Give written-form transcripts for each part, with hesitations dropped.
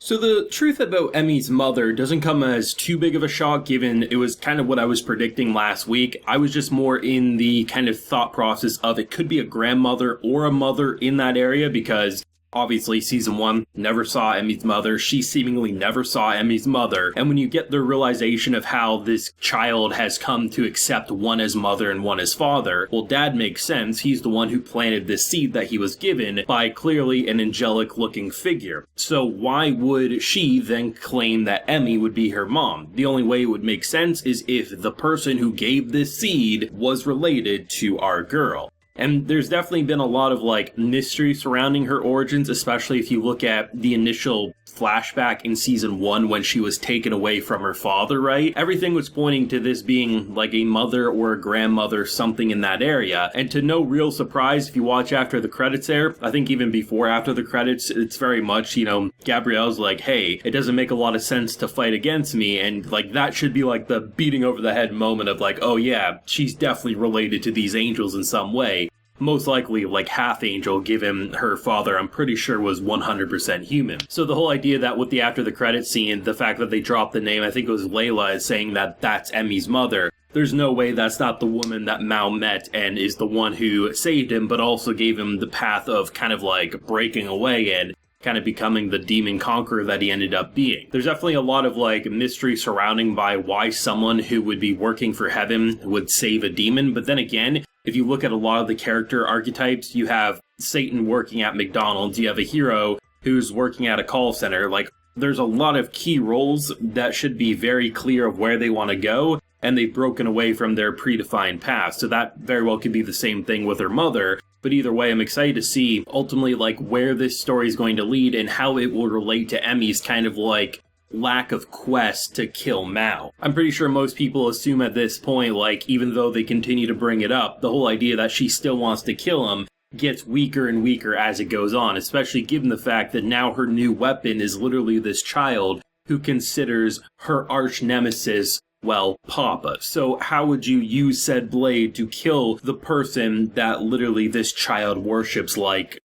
So the truth about Emmy's mother doesn't come as too big of a shock given it was kind of what I was predicting last week. I was just more in the kind of thought process of it could be a grandmother or a mother in that area because obviously season 1 never saw Emmy's mother. She seemingly never saw Emmy's mother. And when you get the realization of how this child has come to accept one as mother and one as father, well, Dad makes sense. He's the one who planted this seed that he was given by clearly an angelic looking figure. So why would she then claim that Emmy would be her mom? The only way it would make sense is if the person who gave this seed was related to our girl. And there's definitely been a lot of mystery surrounding her origins, especially if you look at the initial flashback in season 1 when she was taken away from her father, right? Everything was pointing to this being like a mother or a grandmother, something in that area. And to no real surprise, if you watch after the credits there, I think even before after the credits, it's very much, Gabrielle's like, hey, it doesn't make a lot of sense to fight against me. And that should be the beating over the head moment of oh yeah, she's definitely related to these angels in some way. Most likely half angel, given her father I'm pretty sure was 100% human. So the whole idea that with the after the credits scene, the fact that they dropped the name, I think it was Layla, is saying that that's Emmy's mother, there's no way that's not the woman that Mal met and is the one who saved him, but also gave him the path of kind of breaking away and kind of becoming the demon conqueror that he ended up being. There's definitely a lot of mystery surrounding by why someone who would be working for heaven would save a demon, but then again, if you look at a lot of the character archetypes, you have Satan working at McDonald's, you have a hero who's working at a call center. There's a lot of key roles that should be very clear of where they want to go, and they've broken away from their predefined path. So that very well could be the same thing with her mother. But either way, I'm excited to see ultimately where this story is going to lead and how it will relate to Emmy's kind of lack of quest to kill Mal. I'm pretty sure most people assume at this point, even though they continue to bring it up, the whole idea that she still wants to kill him gets weaker and weaker as it goes on, especially given the fact that now her new weapon is literally this child who considers her arch nemesis, well, Papa. So how would you use said blade to kill the person that literally this child worships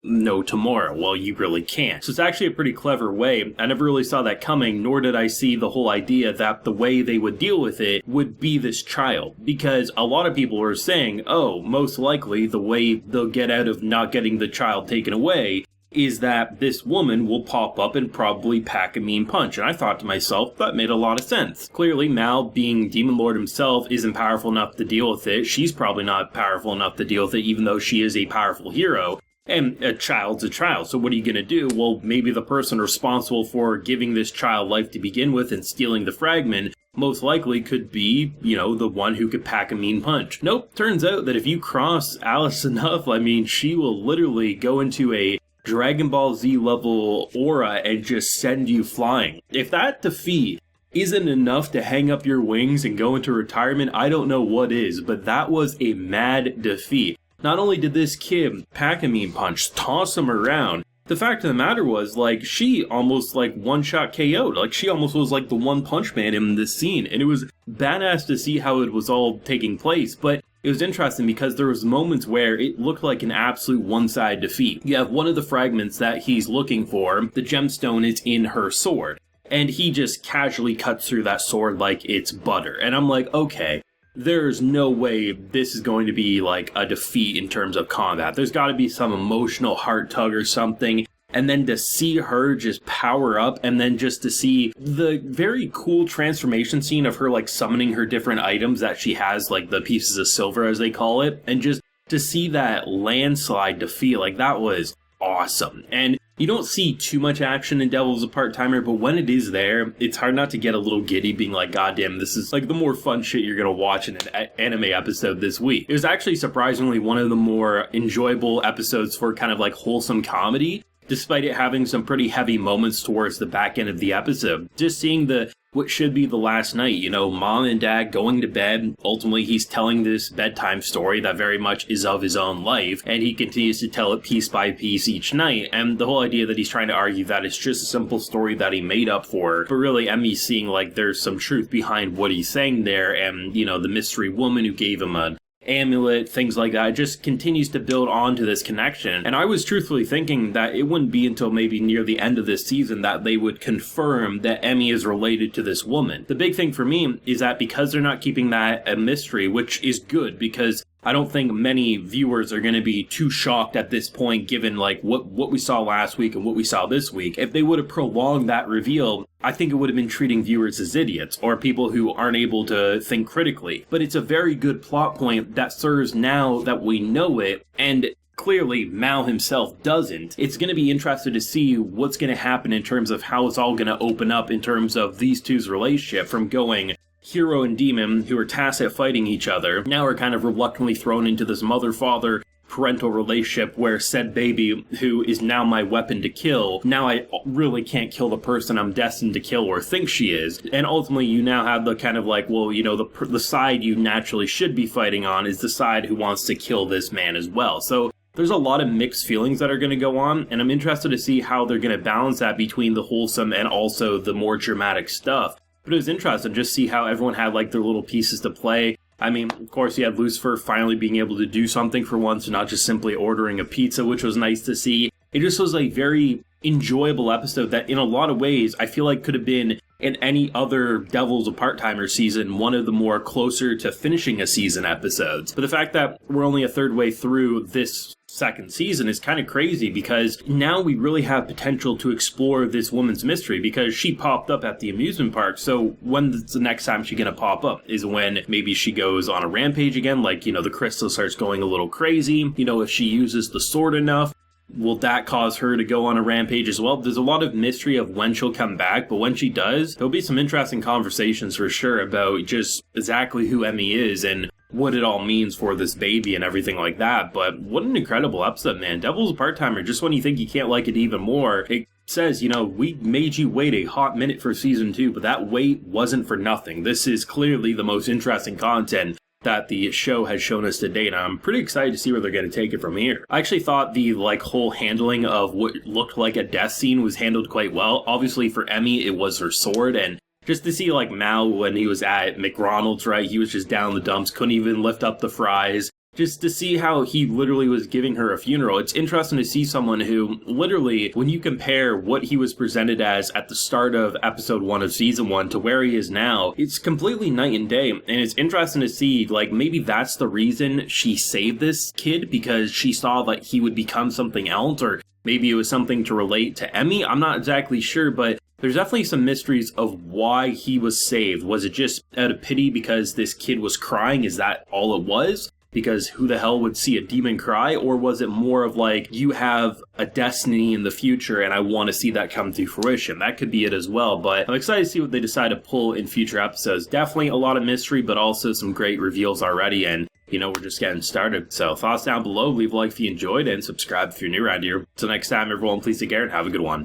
no tomorrow? Well, you really can't. So it's actually a pretty clever way. I never really saw that coming, nor did I see the whole idea that the way they would deal with it would be this child. Because a lot of people were saying, oh, most likely the way they'll get out of not getting the child taken away is that this woman will pop up and probably pack a mean punch. And I thought to myself, that made a lot of sense. Clearly, Mal, being Demon Lord himself, isn't powerful enough to deal with it. She's probably not powerful enough to deal with it, even though she is a powerful hero. And a child's a child, so what are you going to do? Well, maybe the person responsible for giving this child life to begin with and stealing the fragment most likely could be, the one who could pack a mean punch. Nope, turns out that if you cross Alice enough, she will literally go into a Dragon Ball Z level aura and just send you flying. If that defeat isn't enough to hang up your wings and go into retirement, I don't know what is, but that was a mad defeat. Not only did this kid pack a mean punch, toss him around, the fact of the matter was, she almost, one-shot KO'd. She almost was, the One Punch Man in this scene. And it was badass to see how it was all taking place. But it was interesting because there was moments where it looked like an absolute one-side defeat. You have one of the fragments that he's looking for. The gemstone is in her sword. And he just casually cuts through that sword like it's butter. And I'm like, okay, there's no way this is going to be a defeat in terms of combat. There's got to be some emotional heart tug or something. And then to see her just power up, and then just to see the very cool transformation scene of her summoning her different items that she has, the pieces of silver as they call it, and just to see that landslide defeat, that was awesome. And you don't see too much action in Devil's a Part-Timer, but when it is there, it's hard not to get a little giddy being goddamn, this is the more fun shit you're gonna watch in an anime episode this week. It was actually surprisingly one of the more enjoyable episodes for kind of wholesome comedy, despite it having some pretty heavy moments towards the back end of the episode. Just seeing what should be the last night, mom and dad going to bed. Ultimately, he's telling this bedtime story that very much is of his own life, and he continues to tell it piece by piece each night. And the whole idea that he's trying to argue that it's just a simple story that he made up for her, but really Emmy's seeing there's some truth behind what he's saying there, and, the mystery woman who gave him a amulet, things like that. It just continues to build onto this connection. And I was truthfully thinking that it wouldn't be until maybe near the end of this season that they would confirm that Emmy is related to this woman. The big thing for me is that because they're not keeping that a mystery, which is good, because I don't think many viewers are going to be too shocked at this point, given like what we saw last week and what we saw this week. If they would have prolonged that reveal, I think it would have been treating viewers as idiots or people who aren't able to think critically. But it's a very good plot point that serves now that we know it, and clearly Mal himself doesn't. It's going to be interesting to see what's going to happen in terms of how it's all going to open up in terms of these two's relationship, from going hero and demon, who are tasked at fighting each other, now are kind of reluctantly thrown into this mother-father parental relationship where said baby, who is now my weapon to kill, now I really can't kill the person I'm destined to kill or think she is. And ultimately you now have the kind of like, well, you know, the side you naturally should be fighting on is the side who wants to kill this man as well. So there's a lot of mixed feelings that are going to go on, and I'm interested to see how they're going to balance that between the wholesome and also the more dramatic stuff. But it was interesting to just see how everyone had like their little pieces to play. I mean, of course, you had Lucifer finally being able to do something for once and not just simply ordering a pizza, which was nice to see. It just was a very enjoyable episode that in a lot of ways I feel like could have been in any other Devils a Part-Timer season, one of the more closer to finishing a season episodes. But the fact that we're only a third way through this second season is kind of crazy, because now we really have potential to explore this woman's mystery, because she popped up at the amusement park. So when's the next time she's gonna pop up? Is when maybe she goes on a rampage again, like, you know, the crystal starts going a little crazy. You know, if she uses the sword enough, will that cause her to go on a rampage as well? There's a lot of mystery of when she'll come back, but when she does, there'll be some interesting conversations for sure about just exactly who Emmy is and what it all means for this baby and everything like that. But what an incredible episode, man. Devil's a Part-Timer, just when you think you can't like it even more, it says, you know, we made you wait a hot minute for season 2, but that wait wasn't for nothing. This is clearly the most interesting content that the show has shown us to date. I'm pretty excited to see where they're going to take it from here. I actually thought the like whole handling of what looked like a death scene was handled quite well. Obviously for Emmy, it was her sword, and just to see like Mal when he was at McDonald's, right? He was just down in the dumps, couldn't even lift up the fries. Just to see how he literally was giving her a funeral. It's interesting to see someone who literally, when you compare what he was presented as at the start of episode 1 of season 1 to where he is now, it's completely night and day. And it's interesting to see, like, maybe that's the reason she saved this kid, because she saw that he would become something else, or maybe it was something to relate to Emmy. I'm not exactly sure, but there's definitely some mysteries of why he was saved. Was it just out of pity because this kid was crying? Is that all it was? Because who the hell would see a demon cry? Or was it more of like, you have a destiny in the future and I want to see that come to fruition? That could be it as well, but I'm excited to see what they decide to pull in future episodes. Definitely a lot of mystery, but also some great reveals already, and you know, we're just getting started. So thoughts down below, leave a like if you enjoyed, and subscribe if you're new around here. Till next time, everyone, please take care and have a good one.